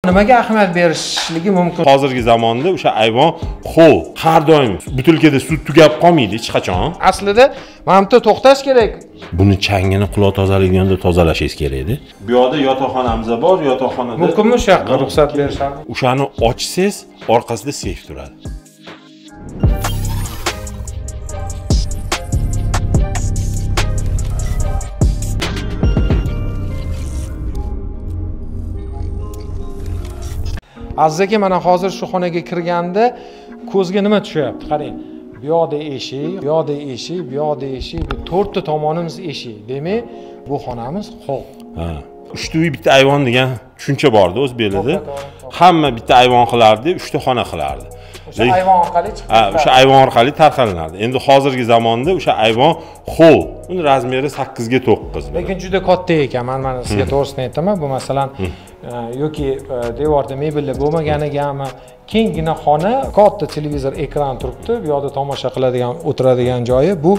Nimaga ahamiyat berishligi mumkin? Hozirgi zamonda o'sha ayvon ho'l, har doim butilkada suv tugab qolmaydi hech qachon. Aslida mana bu to'xtash kerak. Buni changini quloq tozaliganda tozalashingiz kerak edi. Bu yoqda yotoqxonamiz bor, yotoqxonada Mumkinmi shu yoqqa ruxsat berishadi? O'shani ochsangiz, orqasida seyf turadi. Aziz aka, mana hozir shu xonaga kirganda ko'zga nima tushyapti? Qarang. Bu yoqda eshik, bu yoqda eshik, bu yoqda eshik, bu to'rtta tomonimiz eshik. Demak, bu xonamiz ho'l. Ha. 3 uy bitta ayvon degan tushuncha bor-da o'z belida. Hamma bitta ayvon qilardi, 3 ta xona qilardi. O'sha ayvon orqali chiqib. Ha, o'sha ayvon orqali tarqalinardi. Endi hozirgi zamonda o'sha ayvon ho'l. Uni razmeri 8 ga 9. Lekin juda katta ekan. Mana sizga to'g'risini aytaman. Bu masalan yoki devorda mebellar bo'lmaganigami, kenggina xona, katta televizor ekran turibdi. Bu yoqda tomosha qiladigan, o'tiradigan joyi. Bu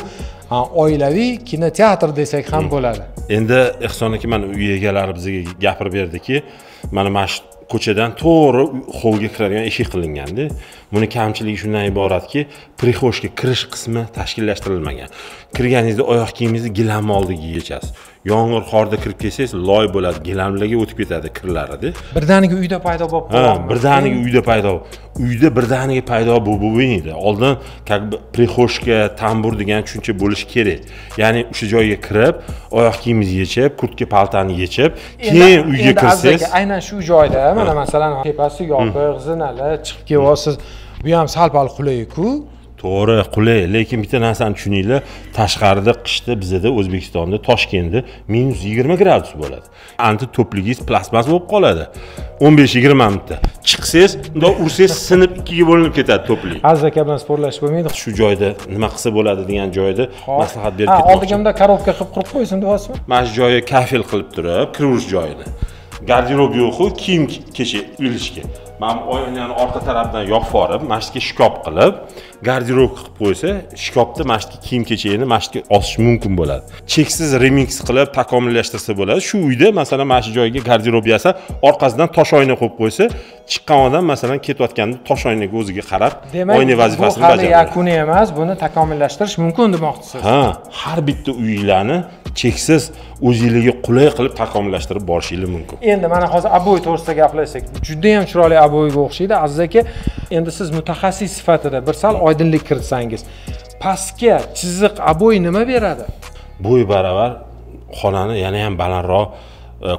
oilaviy kinoteatr desak ham bo'ladi. Endi Ehson aka mana uy egalari bizga gapirib berdiki, mana shu ko'chadan to'g'ri xo'lga kiradigan eshik qilingan-da. Buni kamchiligi shundan iboratki, prixoshga kirish qismi tashkillashtirilmagan. Kirganingizda oyoq kiyimingizni gilamni oldiga yechasiz. Yomg'ir, qorda kirib kelsangiz, loy bo'ladi, gilamlarga o'tib ketadi kirlarida. Birdaniga uyda paydo bo'lib qoladi. Ha, birdaniga uyda paydo. Uyda birdaniga paydo bo'lmaydi. Oldin prixoshga, tambur degan tushuncha bo'lishi kerak. Ya'ni o'sha joyga kirib, oyoq kiyimingizni yechib, kurtka paltani yechib, keyin uyga kirsangiz, aynan shu joyda, mana masalan, tepasi yopiq, zinali chiqib kelyapsiz. Bu ham sal-pal qulay-ku. To'g'ri, qulay, lekin bitta narsani tushuninglar, tashqarida qishda bizda O'zbekistonda, Toshkentda -20 gradus bo'ladi. Anti to'pligingiz plasmas bo'lib qoladi. 15-20 minutda. Chiqsangiz, unda ursangiz sinib ikkiga bo'linib ketadi to'plik. Aziz aka bilan sporlashish bo'lmaydi. Shu joyda nima qilsa bo'ladi degan joyda maslahat berib ketmoqchi. Oldigamda korobka qilib qurib qo'ysin deyapsizmi? Mana shu joyi kafel qilib turib, kirish joyini. Garderob yo'q-ku, kiyim kechish ilishga. Mana oynaning orqa tarafidan yopib olib, mashqga shkop qilib, garderob qilib qo'ysa, shkopda mashqga kiyim kechagini mashqga osish mumkin bo'ladi. Cheksiz remix qilib, takomillashtirsa bo'ladi. Shu uyda masalan mana shu joyga garderob yasa, orqasidan tosh oyna qo'yib qo'ysa, chiqqan odam masalan ketayotganda tosh oynaga o'ziga qarab, oyna vazifasini bajaradi. Bu hali yakuni emas, buni takomillashtirish mumkin demoqchisiz. Ha, har bitta uylarni cheksiz o'zingizga qulay qilib takomillashtirib borishingiz mumkin. Endi mana hozir aboy to'g'risida gaplashsak, juda ham chiroyli aboyga o'xshaydi. Aziz aka, endi siz mutaxassis sifatida bir sal oydinlik kiritsangiz, pastga chiziq aboy nima beradi? Bo'y baravar xonani yana ham balandroq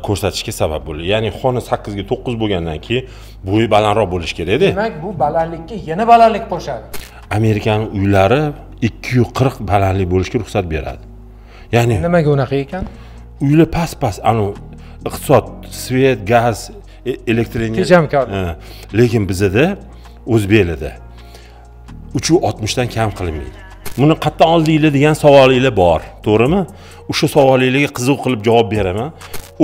ko'rsatishga sabab bo'ladi. Ya'ni xona 8 ga 9 bo'lgandan keyin bo'yi balandroq bo'lish kerak-da. Demak, bu balandlikka yana balandlik qo'shadi. Amerikan uylari 240 balandlik bo'lishga ruxsat beradi. Ya'ni nimaga unaqa ekan? Uylar past-past, iqtisod, svet, gaz, elektr energiya tejamkor. Lekin bizda O'zbeklarda 360 dan kam qilinmaydi. Buni qayerdan oldinglar degan savolinglar bor, to'g'rimi? O'sha savolinglarga qiziq qilib javob beraman.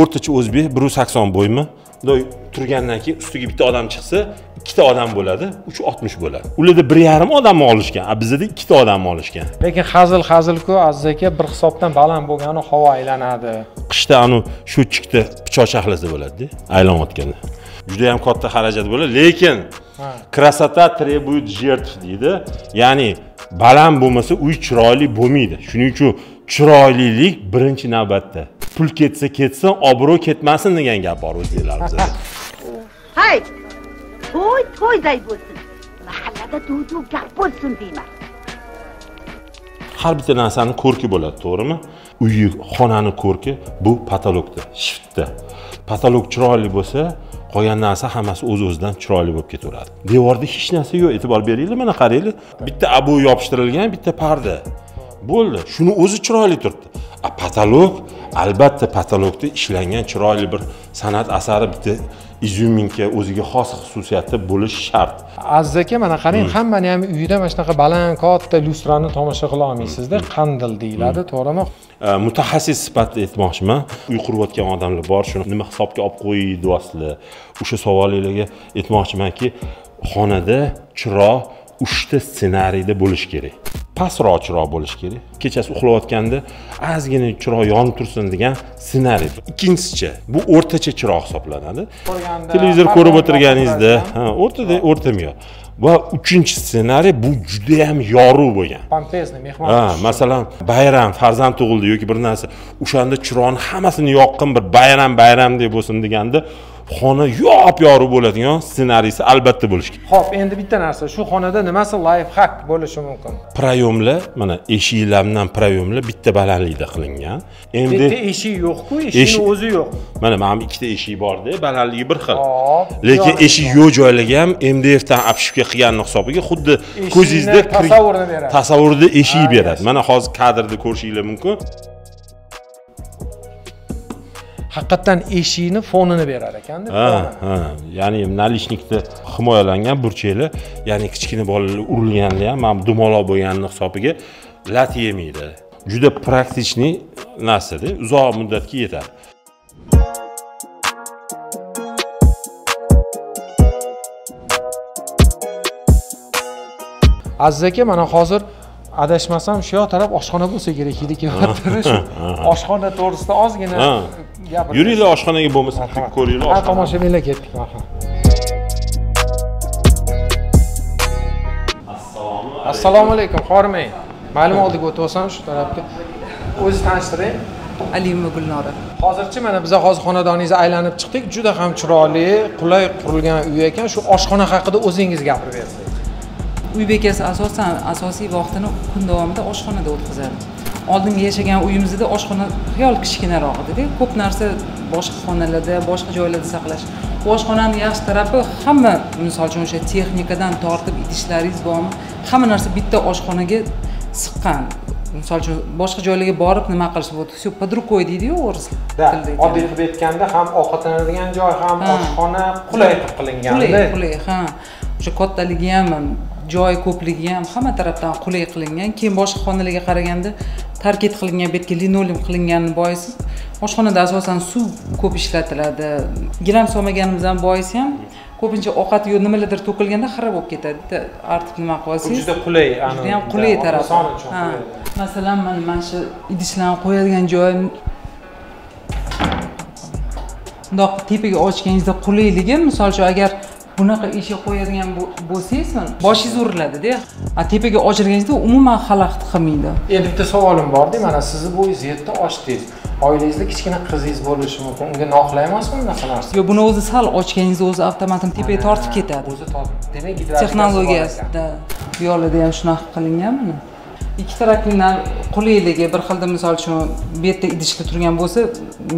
O'rtacha o'zbek 180 bo'ymi? Bunday turgandan keyin ustiga bitta odam chiqsa, ikkita odam bo'ladi, 360 bo'ladi. Ularda 1,5 odamni olishgan, bizda 2 ta odamni olishgan. Lekin hazil-ku, Aziz aka, bir hisobdan baland bo'lgani havo aylanadi. Qishda shu chikda pichoq chaqlasa bo'ladi-da, aylanayotganda. Juda ham katta xarajat bo'ladi, lekin krasota требует жертв deydi. Ya'ni baland bo'lmasa uy chiroyli bo'lmaydi. Shuning uchun chiroylilik birinchi navbatda. Pul ketsa ketsin, obro' ketmasin degan gap bor o'zbeklarimizda. Hay! To'yday bo'lsin. Mahallada duv-duv gap bo'lsin deyman. Har bitta narsani ko'rki bo'ladi, to'g'rimi? Uy, xonani ko'rki bu patologda, shiftda. Patolog chiroyli bo'lsa, qolgan narsa hammasi o'z-o'zidan chiroyli bo'lib ketaveradi. Devorda hech narsa yo'q, e'tibor beringlar, mana qaranglar. Bitta aboy yopishtirilgan, bitta parda. Bo'ldi. Shuni o'zi chiroyli turibdi. Patolog, albatta patologda ishlangan chiroyli bir san'at asari, bitta izuminka, o'ziga xos xususiyati bo'lishi shart. Aziz aka, mana qarang, hammani ham uyida mana shunaqa baland, katta lyustrani tomosha qila olmaysizda, qandil deyiladi, to'g'rimi? Mutaxassis sifatida aytmoqchiman. Uy qurayotgan odamlar bor, shuni nima hisobga olib qo'ying deyapsizlar. O'sha savollarga aytmoqchimanki, xonada chiroq 3 ta ssenariyda bo'lish kerak. pastroq chiroq bo'lishi kerak. Kechasi uxlayotganda ozgina chiroq yonib tursin degan ssenariy. Ikkinchisi, bu o'rtacha chiroq hisoblanadi. Televizor ko'rib o'tirganingizda, o'rtam yo'q. Va uchinchi ssenariy bu juda ham yorug' bo'lgan. Pompezniy mehmon. Masalan, bayram, farzand tug'ildi yoki bir narsa, o'shanda chiroqni hammasini yoqqin bir bayram deb bo'lsin deganda xona yorug' bo'ladigan ssenariysi albatta bo'lishi kerak. Xo'p, endi bitta narsa, shu xonada nimasi life hack bo'lishi mumkin? Proyomlar, mana eshiklardan proyomlar bitta balandlikda qilingan. Endi bitta eshik yo'q-ku, eshikning o'zi yo'q. Mana ikkita eshik bor-da, balandligi bir xil. Lekin eshik yo'q joylarga ham MDFdan apshifga qilgan hisobiga xuddi ko'zingizda tasavvurini beradi. Tasavvurda eshik beradi. Mana hozir kadrda ko'rishingiz mumkin. Haqiqatan eshikni fonini berar ekanda. Ya'ni nalishnikda himoyalangan burchaklar, ya'ni kichkina bolalar urilganda ham mana dumaloq bo'lganini hisobiga lat yemaydi. Juda praktichniy narsa-da, uzoq muddatga yetadi. Aziz aka, mana hozir adashmasam shu yoq taraf oshxona bo'lsa kerak edi kelyapti. Shu oshxona to'g'risida ozgina gapiramiz. Yuringlar oshxonaga bo'lmasa ko'ringlar. Ha, tomoshabinlar ketdik. Assalomu alaykum, hormang. Ma'lum oldiga o'tib shu tarafga. O'zingizni tanishtiring. Aliyeva Gulnora. Hozirchi mana biz hozir xonadoningizni aylanib chiqdik. Juda ham chiroyli, qulay qurilgan uy ekan. Shu oshxona haqida o'zingiz gapirib bersangiz. Uy bekasi asosan asosiy vaqtini kun davomida oshxonada o'tkazadi. Oldingi yashagan uyimizda oshxona xiyol kichkinaroq edi-da. Ko'p narsa boshqa xonalarda, boshqa joylarda saqlash. Bu oshxonaning yaxshi tarafi hamma, misol uchun o'sha texnikadan tortib idishlaringiz bormi, hamma narsa bitta oshxonaga siqqan. Misol uchun boshqa joylarga borib nima qilish bo'ldi? Shu под рукой deydi-ku o'ris tilda. Oddiy qilib aytganda ham ovqatlanadigan joy ham oshxona qulay qilib qilingan-da. Qulay, ha. O'sha kattaligi ham, joy ko'pligi ham hamma tarafdan qulay qilingan. Keyin boshqa xonalarga qaraganda tarkib qilingan, betga linoleum qilinganini boisi oshxonada asosan suv ko'p ishlatiladi. Gilam solmaganimizdan boisi ham ko'pincha ovqat yo nimalardir to'kilganda xarob bo'lib ketadi. Artib nima qilasiz? Juda qulay, juda ham qulay tarafi. Masalan, mana shu idishlarni qo'yadigan joyim bundoq tepaga ochganingizda qulayligi, misol uchun agar bunaqa eshik qo'yadigan bo'lsangiz, boshingiz uriladi-da. Tepaga ochirganingizda umuman xalaqit qilmaydi. Endi bitta savolim bor-da, mana sizni bo'yingiz yetdi, ochdingiz. Oilangizda kichkina qizingiz bo'lishi mumkin. Unga noqulay emasmi bunaqa narsa? Yo'q, buni o'zi sal ochganingizda o'zi avtomatik tepaga tortib ketadi. O'zi tortib. Demak, gidrolik texnologiyasida bu yo'lda ham shunaqa qilingan mana. Ikki tarafdan qulayligi bir xilda, misol uchun bu yerda idishda turgan bo'lsa,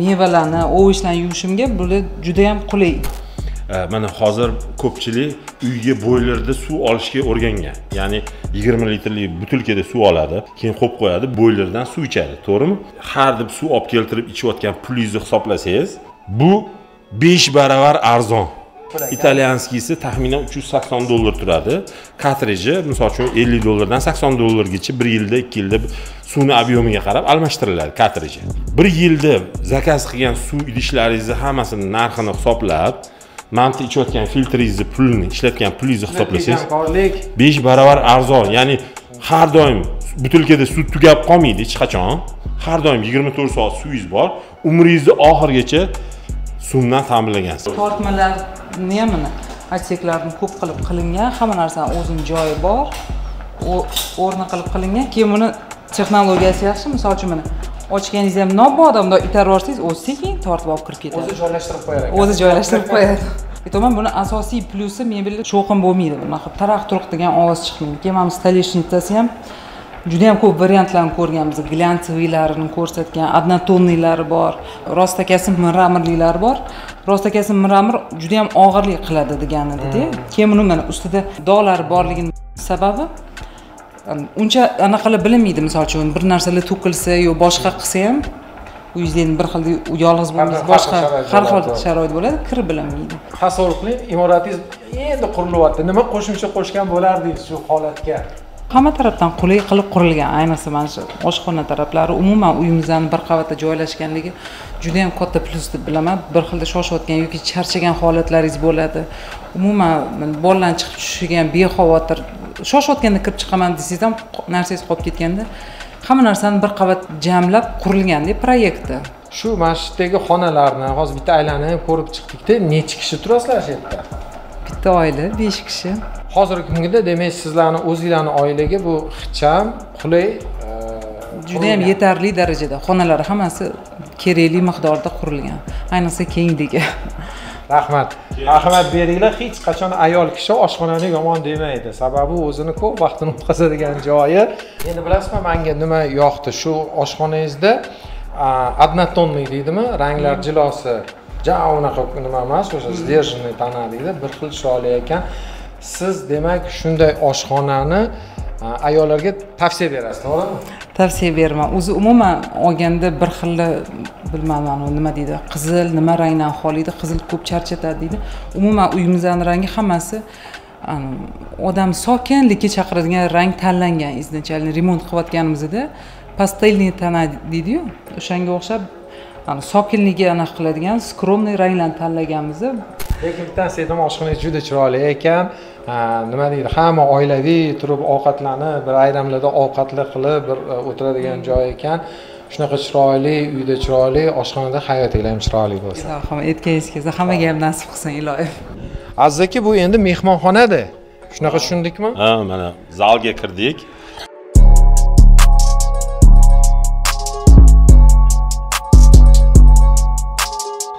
mevalarni, ovoclarni yuvishimga bular juda ham qulay. Mana hozir ko'pchilik uyga boylerda suv olishga o'rgangan. Ya'ni 20 litrlik butilkada suv oladi, keyin qo'yib qo'yadi, boylerdan suv ichadi, to'g'rimi? Har deb suv olib keltirib ichayotgan pulingizni hisoblasangiz, bu 5 baravar arzon. Italyanskisi taxminan $380 turadi. Kartreji misol uchun $50 $80gacha 1 yilda, 2 yilda suvni obyomiga qarab almashtiriladi kartreji. 1 yilda zakaz qilgan suv idishlaringizni hammasini narxini hisoblab, manti ichayotgan filtringizni pulini, ishlatgan pulingizni hisoblasangiz 5 baravar arzon. Ya'ni har doim butilkada suv tugab qolmaydi hech qachon. Har doim 24 soat suvingiz bor. Umringizni oxirigacha suvdan ta'minlagansiz. Tortmalarni ham mana atseklarni ko'p qilib qilingan, hamma narsaning o'zining joyi bor. O'rni qilib qilingan. Keyin buni texnologiyasi yaxshi. Misol uchun mana ochganingizda ham nobodam bundoq itarib yuborsangiz, o'zi sekin tortib olib kirib ketadi. O'zi joylashtirib qo'yar ekan. O'zi joylashtirib qo'yadi. Aytaman, buni asosiy plyusi mebelda cho'qin bo'lmaydi. Bunaqa taraq-turuq degan ovoz chiqmaydi. Keyin mana stoleshnicasi ham juda ham ko'p variantlarni ko'rganmiz. Glyantsoviylarini ko'rsatgan, однотонниylari bor, rostakasi mramorlilari bor. Rostakasi mramor juda ham og'irlik qiladi degan edi-da. Keyin buni mana ustida dog'lar borligining sababi uncha anaqa qilib bilinmaydi. Misol uchun bir narsalar to'kilsa yo boshqa qilsa ham uyingizda bir xil yolg'iz bo'lmaysiz, boshqa har xil sharoit bo'ladi, kir bilinmaydi. Tasavvur qiling, imoratingiz endi qurilyapti. Nima qo'shimcha qo'shgan bo'lardingiz shu holatga? Hamma tarafdan qulay qilib qurilgan, ayniqsa mana shu oshxona taraflari, umuman uyimizning bir qavatda joylashganligi juda ham katta plyus deb bilaman. Bir xilda shoshayotgan yoki charchagan holatlaringiz bo'ladi. Umuman bolalarning chiqib tushishiga ham bexavotir shoshayotganda kirib chiqaman desangiz ham narsangiz qolib ketganda hamma narsani bir qavat jamlab qurilganda proyektda. Shu masjiddagi xonalarni hozir bitta aylanib ko'rib chiqdik-da, necha kishi turasizlar shu yerda? Bitta oila 5 kishi. Hozirgi kunda demak sizlarning o'zingizlarning oilaga bu ixcham, qulay juda ham yetarli darajada xonalari hammasi kerakli miqdorda qurilgan. Ayniqsa kengligi. Rahmat. Rahmat beringlar. Hech qachon ayol kishi oshxonani yomon demaydi. Sababi o'zini ko'p vaqtini o'tkazadigan joyi. Endi bilasizmi, menga nima yoqdi shu oshxonangizda? Однотонный deydimi? Ranglar jilosi. Ja unaqa nima emas, o'sha сдержанный tana deydi. Bir xil chiroyli ekan. Siz demak shunday oshxonani ayollarga tavsiya berasiz, to'g'rimi? Tavsiya beraman. O'zi umuman olganda bir xil bilmayman nima deydi, qizil nima rangdan xoliydi, qizil ko'p charchatadi deydi. Umuman uyimizning rangi hammasi odam sokinlikka chaqiradigan rang tanlangan. Izначально remont qilayotganimizda pastelniy tana deydi-yu, o'shanga o'xshab sokinlikka aniq qiladigan skromniy ranglarni tanlaganmiz. Lekin bittasi aytaman, oshxonangiz juda chiroyli ekan. Nima deydi, hamma oilaviy turib ovqatlanib, bir ayramlarda ovqatli qilib bir o'tiradigan joy ekan. Shunaqa chiroyli, uyda chiroyli, oshxonada hayotinglar ham chiroyli bo'lsin. Ilohim, aytganingiz kelsa hammaga ham nasib qilsin, ilohim. Aziz aka, bu endi mehmonxonada. Shunaqa tushundikmi? Ha, mana zalga kirdik.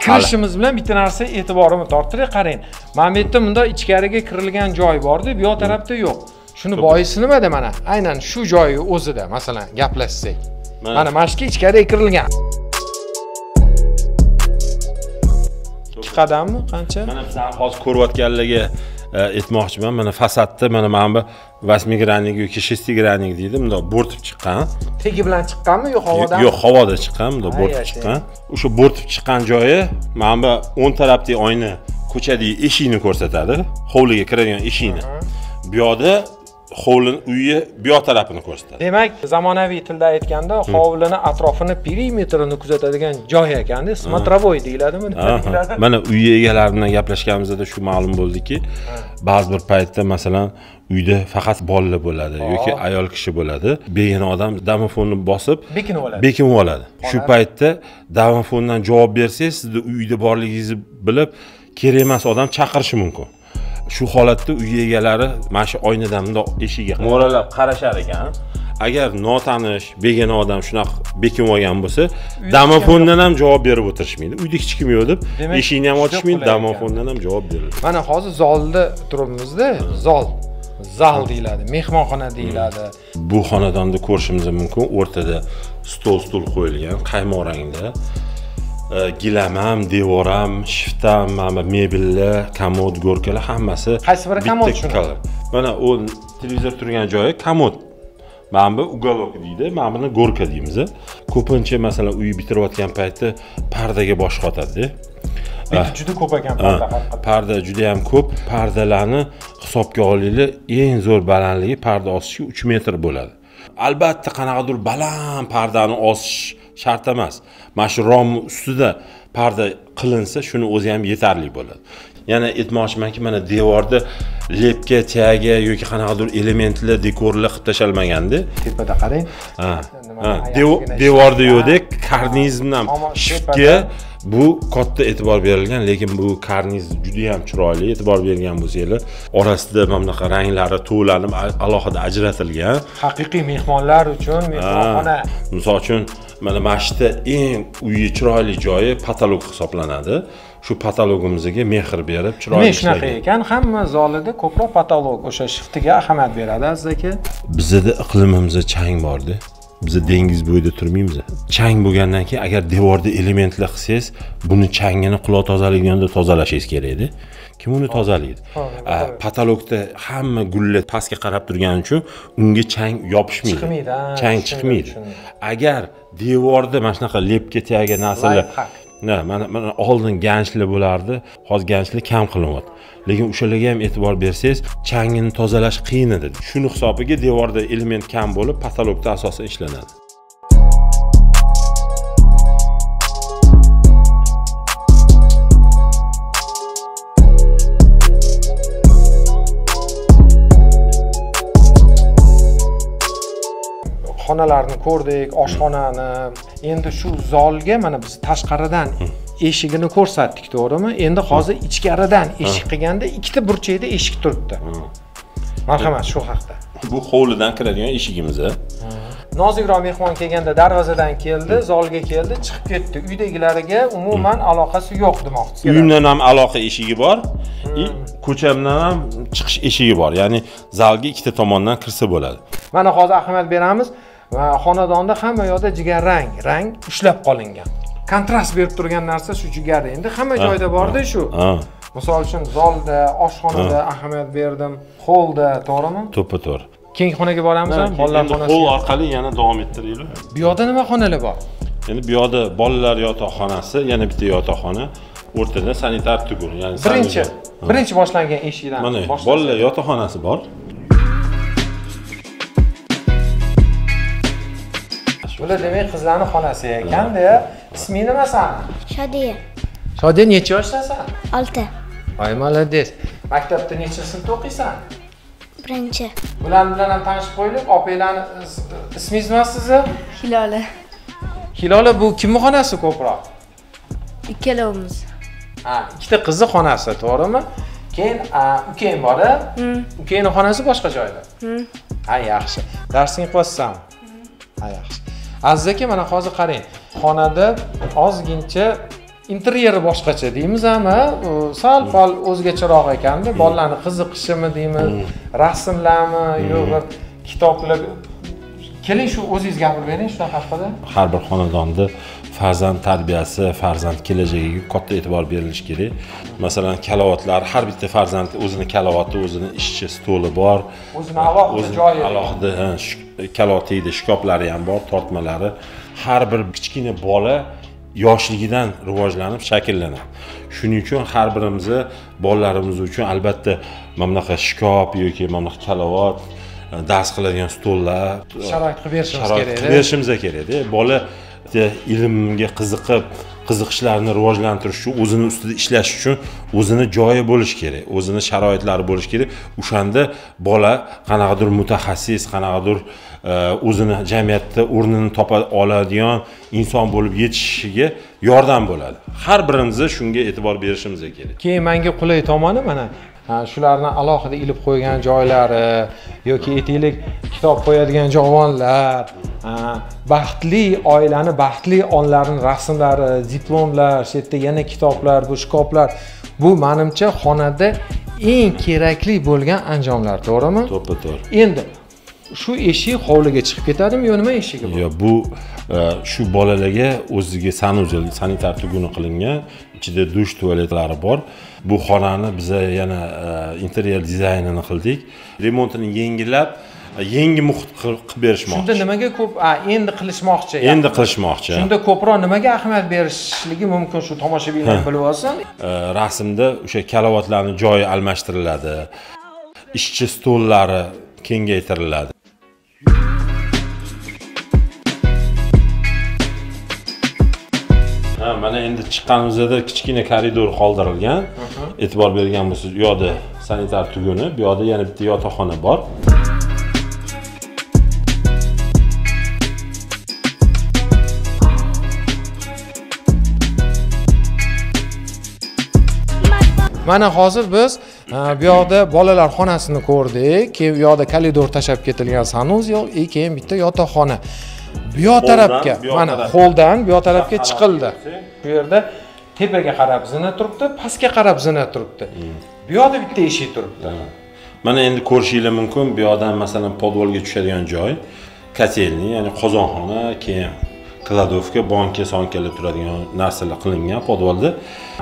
Kirishimiz bilan bitta narsa e'tiborimni tortdi, qarang. Mana bu yerda bunda ichkariga kirilgan joy bor-da, bu yoq tarafda yo'q. Shuni boisi nimada mana? Aynan shu joyi o'zida, masalan, gaplashsak. Mana mashqqa ichkariga kirilgan. 2 qadammi, qancha? Mana biz hozir ko'rayotganlarga aytmoqchiman. Mana fasadda mana bu 8 grannik yoki 6 grannik deydi. Bunda bo'rtib chiqqan. Tegi bilan chiqqanmi, yo'q havodan? Yo'q, havoda chiqqan, bunda bo'rtib chiqqan. O'sha bo'rtib chiqqan joyi mana bu 10 tarafdagi oyna, ko'chadagi eshikni ko'rsatadi. Hovliga kiradigan eshikni. Bu yoqda hovlining uyi bu yoq tarafini ko'rsatadi. Demak, zamonaviy tilda aytganda, hovlini atrofini perimetrini kuzatadigan joy ekanda, смотровой deyiladimi? Mana uy egalari bilan gaplashganimizda shu ma'lum bo'ldiki, ba'zi bir paytda masalan uyda faqat bolalar bo'ladi yoki ayol kishi bo'ladi. Begona odam domofonni bosib bekinib oladi. Shu paytda domofondan javob bersangiz, sizni uyda borligingizni bilib, kerak emas odam chaqirishi mumkin. Shu holatda uy egalari mana shu oynadan bundoq eshigiga mo'ralab qarashar ekan. Agar notanish, begona odam shunaqa bekinib olgan bo'lsa, domofondan ham javob berib o'tirishmaydi. Uyda hech kim yo'q deb, eshikni ham ochishmaydi, domofondan ham javob beriladi. Mana hozir zalda turibmiz-da, zal deyiladi, mehmonxona deyiladi. Bu xonadonda ko'rishimiz mumkin, o'rtada stol qo'yilgan, qaymoq rangda. Gilam ham, devor ham, shift ham, mana mebellar, komod, go'rkalar hammasi. Qaysi biri komod shuni? Mana u televizor turgan joyi komod. Mana bu uголок deydi, mana buni go'rka deymiz. Ko'pincha masalan uy bitirayotgan paytda pardaga bosh qotadi. Juda ko'p ekan parda. Parda juda ham ko'p. Pardalarni hisobga olinglar, eng zo'r balandligi parda osishi 3 metr bo'ladi. Albatta qanaqadir baland pardani osish shart emas. Mana shu rom ustida parda qilinsa, shuni o'zi ham yetarli bo'ladi. Yana aytmoqchimanki, mana devorda lepka, taga yoki qanaqadir elementlar, dekorlar qilib tashalmaganda. Tepada qarang. Devorda yo'qdek, karniz bilan shiftga bu katta e'tibor berilgan, lekin bu karniz juda ham chiroyli. E'tibor bergan bo'lsanglar, orasida mana bunaqa ranglari to'lanib, alohida ajratilgan. Haqiqiy mehmonlar uchun mehmonxona. Misol uchun mana masjidda eng uyi chiroyli joyi patolog hisoblanadi. Shu patologimizga mehr berib chiroyli ishlagan. Shunaqa ekan, hamma zolida ko'proq patolog o'sha shiftiga ahamiyat beradi aziz aka. Bizda iqlimimizda chang bordi. Biz dengiz bo'yida turmaymiz. Chang bo'lgandan keyin agar devorda elementlar qilsangiz, buni changini quloq tozaliganda tozalashingiz kerak edi. Kim uni tozalaydi? Patologda hamma gullar pastga qarab turgani uchun unga chang yopishmaydi. Chang chiqmaydi. Agar devorda mana shunaqa lepka taga narsalar mana oldin ganchlar bo'lardi, hozir ganchlar kam qilinyapti. Lekin o'shalarga ham e'tibor bersangiz, changini tozalash qiyin edi. Shuni hisobiga devorda element kam bo'lib, patologda asosan ishlanadi. xonalarni ko'rdik, oshxonani. Endi shu zalga mana biz tashqaridan eshigini ko'rsatdik, to'g'rimi? Endi hozir ichkaridan eshik qilganda ikkita burchakda eshik turibdi. Marhamat, shu haqda. Bu hovlidan kiradigan eshigimiz. Nozikroq mehmon kelganda darvozadan keldi, zalga keldi, chiqib ketdi. Uydagilariga umuman aloqasi yo'q demoqchisiz. Uyimdan ham aloqa eshigi bor, ko'chamdan ham chiqish eshigi bor. Ya'ni zalga ikkita tomondan kirsa bo'ladi. Mana hozir ahamiyat beramiz. Xonadonda hamma yoqda jigarrang, rang ushlab qolingan. Kontrast berib turgan narsa shu jigar. Endi hamma joyda borda shu. Misol uchun zalda, oshxonada ahamiyat berdim, holda, to'g'rimi? To'ppa-to'g'ri. Keyingi xonaga boramiz-mi? Bolalar xonasi. Hol orqali yana davom ettiraylik. Bu yoqda nima xonalar bor? Endi bu yoqda bolalar yotoqxonasi, yana bitta yotoqxona, o'rtada sanitar tugun, ya'ni birinchi boshlangan eshikdan. Mana bolalar yotoqxonasi bor. Bular demak qizlarning xonasi ekan-da. Isming nima sani? Shodiya. Shodiya, necha yoshdasan? 6. Voy, malades. Maktabda necha sinfda o'qiysan? 1. Bular bilan ham tanishib qo'ylik. Opanglarning ismingiz nima sizni? Hilola. Hilola, bu kimning xonasi ko'proq? Ikkalovimiz. Ha, ikkita qizni xonasi, to'g'rimi? Keyin ukang bor-a? Ukangning xonasi boshqa joyda. Ha, yaxshi. Darsing qilyapsanmi? Ha, yaxshi. Aziz aka, mana hozir qarang. Xonada ozgincha interyeri boshqacha deymiz-mi? Sal-pal o'zgacharoq ekanda, bolalarni qiziqishimi deymiz, rasmlarmi, yo'q kitoblar. Keling shu o'zingiz gapirib bering shunaqa haqida. Har bir xonadonda farzand tarbiyasi, farzand kelajagiga katta e'tibor berilishi kerak. Masalan, kalovatlar, har bitta farzand o'zini kalovati, o'zini ishchi stoli bor. O'zini alohida joyi. Alohida kalovati shkoflari ham bor, tortmalari. Har bir kichkina bola yoshligidan rivojlanib shakllanadi. Shuning uchun har birimizni bolalarimiz uchun albatta mana bunaqa shkof yoki mana bunaqa kalovat, dars qiladigan stollar sharoit qilib berishimiz kerak. Qilib berishimiz kerak-da. Bola ilmga qiziqib, qiziqishlarini rivojlantirish uchun, o'zini ustida ishlash uchun o'zini joyi bo'lish kerak, o'zini sharoitlari bo'lish kerak. O'shanda bola qanaqadir mutaxassis, qanaqadir o'zini jamiyatda o'rnini topa oladigan inson bo'lib yetishishiga yordam bo'ladi. Har birimiz shunga e'tibor berishimiz kerak. Keyin menga qulay tomoni mana shularni alohida ilib qo'ygan joylari yoki etiklik kitob qo'yadigan jovonlar, baxtli oilani baxtli onlarning rasmlari, diplomlar, shu yerda yana kitoblar, bu shkoflar, bu menimcha xonada eng kerakli bo'lgan anjomlar, to'g'rimi? To'ppa-to'g'ri. Endi shu eshik hovliga chiqib ketadimi yo nima eshigi bu? Yo'q, bu shu bolalarga o'ziga sanuzel, sanitar tuguni qilingan, ichida dush, tualetlari bor. Bu xonani biz yana interyer dizaynini qildik. Remontini yengillab, yangi muhit qilib berishmoqchi. Shunda nimaga ko'p endi qilishmoqchi? Endi qilishmoqchi. Shunda ko'proq nimaga ahamiyat berishligi mumkin shu tomoshabinlar bilib olsin? Rasmda o'sha kalovatlarning joyi almashtiriladi. Ishchi stollari kengaytiriladi. Mana endi chiqqanimizda kichkina koridor qoldirilgan. E'tibor bergan bo'lsangiz, bu yoqda sanitar tuguni, bu yoqda yana bitta yotoqxona bor. Mana hozir biz bu yoqda bolalar xonasini ko'rdik. Keyin bu yoqda koridor tashab ketilgan sanuzel, keyin bitta yotoqxona. Bu yoq tarafga, mana holdan bu yoq tarafga chiqildi. Bu yerda tepaga qarab zina turibdi, pastga qarab zina turibdi. Bu yoqda bitta eshik turibdi. Mana endi ko'rishingiz mumkin, bu yoqdan masalan podvolga tushadigan joy, kotelni, ya'ni qozonxona, keyin kladovka, banka, sonkalar turadigan narsalar qilingan podvolda.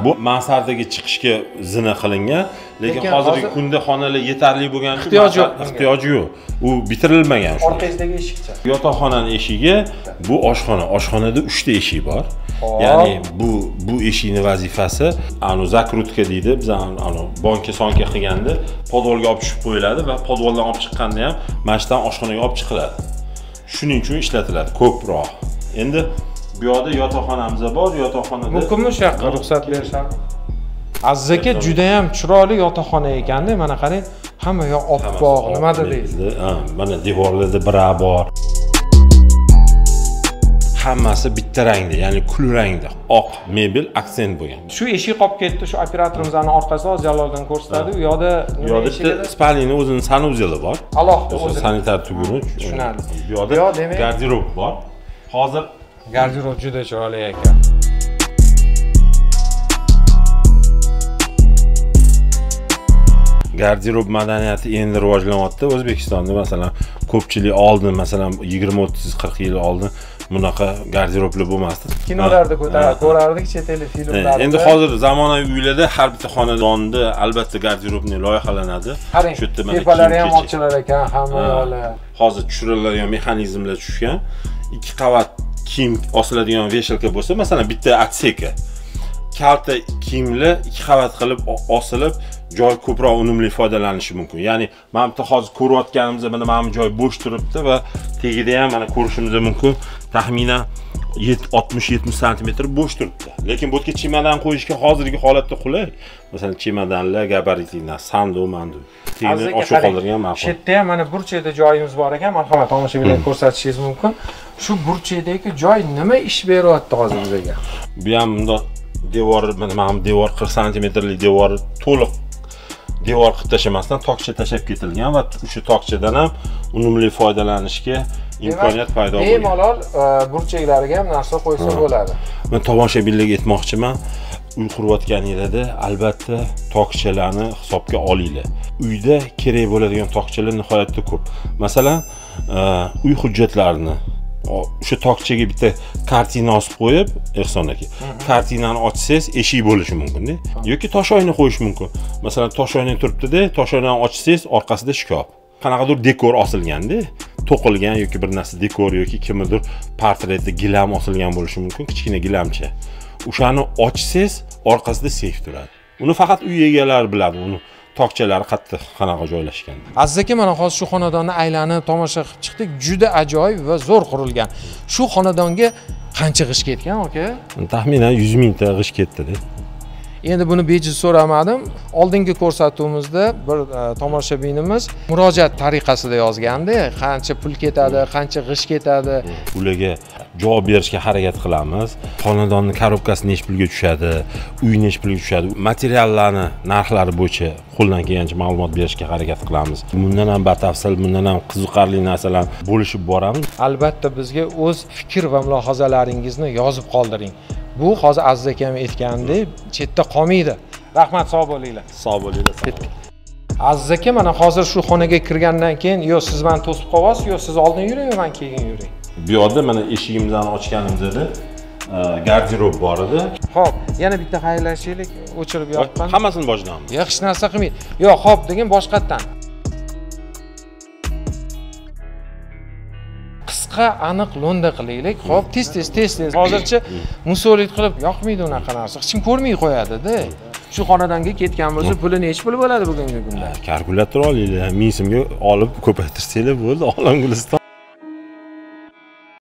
Bu mansardaga chiqishga zina qilingan, lekin hozirgi kunda xonalar yetarli bo'lgani uchun ehtiyoji yo'q. U bitirilmagan. Orqangizdagi eshikcha. Yotoqxonaning eshigi, bu oshxona. Oshxonada 3 ta eshik bor. Ya'ni bu eshikning vazifasi zakrutka deydi. Biz banka, sonka qilganda podvolga olib tushib qo'yiladi va podvoldan olib chiqqanda ham mashdan oshxonaga olib chiqiladi. Shuning uchun ishlatiladi ko'proq. Endi bu yoqda yotoqxonamiz bor, yotoqxonada mumkinmi shu yoqqa ruxsat berishadi? Aziz aka, juda ham chiroyli yotoqxona ekanda, mana qarang, hamma yoq oppoq, nimadir deysiz. Mana devorlarda bira bor. hammasi bitta rangda, ya'ni kul rangda, oq mebel aksent bo'lgan. Shu eshik qolib ketdi, shu operatorimizni orqasida hozir Jaloliddin ko'rsatadi. U yoqda nima eshigi? Spalini o'zining sanuzeli bor. Alohida o'zi sanitar tuguni tushunadi. Bu yoqda garderob bor. Hozir garderob juda chiroyli ekan. Garderob madaniyati endi rivojlanyapti. O'zbekistonda masalan ko'pchilik oldin, masalan 20-30-40 yil oldin bunaqa garderoblar bo'lmasdi. Kinolarda ko'rardik, chet el filmlarida. Endi hozir zamonaviy uylarda har bitta xonadonda albatta garderobni loyihalanadi. Shu yerda mana tepalari ham ochillar ekan, hamma yo'llar. Hozir tushiriladigan mexanizmlar tushgan. 2 qavat kiyim osiladigan veshelka bo'lsa, masalan bitta otseka kalta kiyimlar 2 qavat qilib osilib, joy ko'proq unumli foydalanishi mumkin. Ya'ni mana bitta hozir ko'rayotganimizda mana bu joy bo'sh turibdi va tegida ham mana ko'rishimiz mumkin, taxminan 60-70 sm bo'sh turibdi. Lekin bu yerga chemodan qo'yishga hozirgi holatda qulay. Masalan, chemodanlar gabaritlar, sandu-mandu. Tegini ochiq qoldirgan ma'qul. Shu yerda ham mana burchakda joyimiz bor ekan, marhamat tomoshabinlarga ko'rsatishingiz mumkin. Shu burchakdagi joy nima ish beryapti hozir bizga? Bu ham bundoq devor, mana devor 40 santimetrlik devor to'liq devor qilib tashamasdan tokcha tashab ketilgan va o'sha tokchadan ham unumli foydalanishga imkoniyat paydo bo'lgan. Bemalol burchaklariga ham narsa qo'ysa bo'ladi. Men tomoshabinlarga aytmoqchiman, uy qurayotganingizda albatta tokchalarni hisobga olinglar. Uyda kerak bo'ladigan tokchalar nihoyatda ko'p. Masalan, uy hujjatlarini o'sha tokchaga bitta kartina osib qo'yib, Ehson aka, kartinani ochsangiz eshik bo'lishi mumkin-da, yoki tosh oyna qo'yish mumkin. Masalan, tosh oyna turibdi-da, tosh oynani ochsangiz orqasida shkaf. Qanaqadir dekor osilgan-da, to'qilgan yoki bir narsa dekor yoki kimnidir portreti gilam osilgan bo'lishi mumkin, kichkina gilamcha. O'shani ochsangiz orqasida seyf turadi. Uni faqat uy egalari biladi, uni tokchalari qattiq qanaqa joylashgan. Aziz aka, mana hozir shu xonadonni aylanib tomosha qilib chiqdik. Juda ajoyib va zo'r qurilgan. Shu xonadonga qancha g'ish ketgan, aka? Taxminan 100 ming ta g'ish ketdi-da. Endi buni bejiz so'ramadim. Oldingi ko'rsatuvimizda bir tomoshabinimiz murojaat tariqasida yozgandi, qancha pul ketadi, qancha g'ish ketadi. Ularga javob berishga harakat qilamiz. Xonadonning korobkasi nech pulga tushadi, uy nech pulga tushadi, materiallarni narxlari bo'yicha qo'ldan kelgancha ma'lumot berishga harakat qilamiz. Bundan ham batafsil, bundan ham qiziqarli narsalar bo'lishib boramiz. Albatta bizga o'z fikr va mulohazalaringizni yozib qoldiring. Bu hozir Aziz akam aytgandek, chetda qolmaydi. Rahmat, sog' bo'linglar. Sog' bo'linglar. Aziz aka, mana hozir shu xonaga kirgandan keyin yo siz meni to'sib qo'yasiz, yo siz oldin yuring, men keyin yuring. Bu yoqda mana eshigimizni ochganimizda garderob bor edi. Xo'p, yana bitta xayrlashaylik, o'chirib yoqqan. Hammasini boshlaymiz. Yaxshi narsa qilmaydi. Yo, xo'p degan boshqatdan. Qisqa, aniq lo'nda qilaylik. Xo'p, tez. Hozircha musollik qilib yoqmaydi unaqa narsa. Hech kim ko'rmay qo'yadi-da. Shu xonadonga ketgan bo'lsa, puli nech pul bo'ladi bugungi kunda? Kalkulyator olinglar, 1000 so'mga olib ko'paytirsanglar bo'ldi, Olam Guliston.